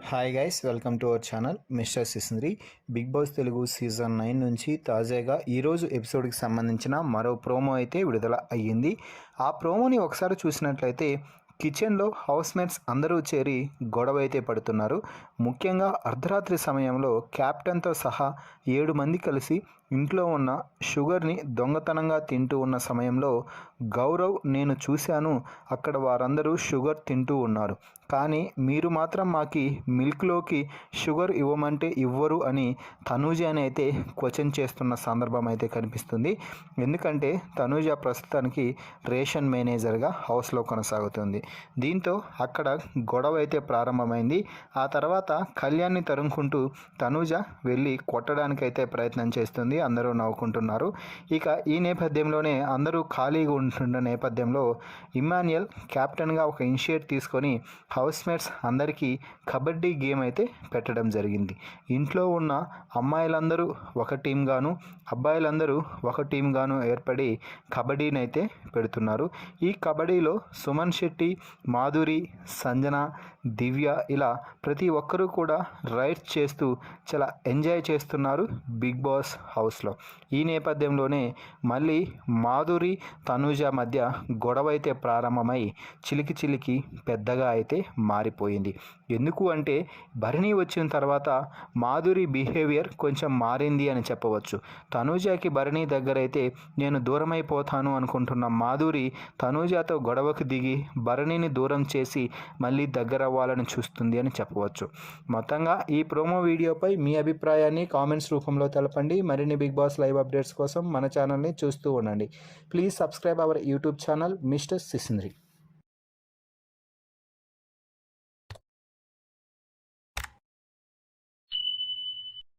Hi guys, welcome to our channel mister Sisindri. Bigg Boss Telugu season 9 నుంచి తాజాగా ఈరోజు ఎపిసోడ్కి సంబంధించిన మరో ప్రోమో అయితే విడుదల అయ్యింది. ఆ ప్రోమోని ఒకసారి చూసినట్లయితే కిచెన్లో హౌస్మేట్స్ అందరూ చేరి గొడవ అయితే పడుతున్నారు. ముఖ్యంగా అర్ధరాత్రి సమయంలో క్యాప్టెన్తో సహా 7 మంది కలిసి ఇంట్లో ఉన్న షుగర్ని దొంగతనంగా తింటూ ఉన్న సమయంలో గౌరవ్, నేను చూశాను, అక్కడ వారందరూ షుగర్ తింటూ ఉన్నారు, కానీ మీరు మాత్రం మాకి మిల్క్లోకి షుగర్ ఇవ్వమంటే ఇవ్వరు అని తనూజని అయితే క్వశ్చన్ చేస్తున్న సందర్భం అయితే కనిపిస్తుంది. ఎందుకంటే తనూజ ప్రస్తుతానికి రేషన్ మేనేజర్గా హౌస్లో కొనసాగుతుంది. దీంతో అక్కడ గొడవ అయితే ప్రారంభమైంది. ఆ తర్వాత కళ్యాణ్ని తరుముకుంటూ తనూజ వెళ్ళి కొట్టడానికైతే ప్రయత్నం చేస్తుంది. అందరూ నవ్వుకుంటున్నారు. ఇక ఈ నేపథ్యంలోనే అందరూ ఖాళీగా ఉంటున్న నేపథ్యంలో ఇమ్మాన్యుయల్ క్యాప్టెన్గా ఒక ఇనిషియేట్ తీసుకొని హౌస్మేట్స్ అందరికీ కబడ్డీ గేమ్ అయితే పెట్టడం జరిగింది. ఇంట్లో ఉన్న అమ్మాయిలందరూ ఒక టీం గాను, అబ్బాయిలందరూ ఒక టీం గాను ఏర్పడి కబడ్డీని అయితే పెడుతున్నారు. ఈ కబడ్డీలో సుమన్ శెట్టి, మాధురి, సంజన, దివ్య ఇలా ప్రతి ఒక్కరూ కూడా రైడ్స్ చేస్తూ చాలా ఎంజాయ్ చేస్తున్నారు బిగ్ బాస్ హౌస్లో. ఈ నేపథ్యంలోనే మళ్ళీ మాధురి, తనూజ మధ్య గొడవ అయితే ప్రారంభమై చిలికి పెద్దగా అయితే మారిపోయింది. ఎందుకు అంటే భరణి వచ్చిన తర్వాత మాధురి బిహేవియర్ కొంచెం మారింది అని చెప్పవచ్చు. తనూజకి భరణి దగ్గర అయితే నేను దూరమైపోతాను అనుకుంటున్న మాధురి తనూజతో గొడవకు దిగి భరణిని దూరం చేసి మళ్ళీ దగ్గర అవ్వాలని చూస్తుంది అని చెప్పవచ్చు. మొత్తంగా ఈ ప్రోమో వీడియోపై మీ అభిప్రాయాన్ని కామెంట్స్ రూపంలో తెలపండి. మరిన్ని బిగ్ బాస్ లైవ్ అప్డేట్స్ కోసం మన ఛానల్ని చూస్తూ ఉండండి. Please subscribe our YouTube channel mister సిసింద్రి.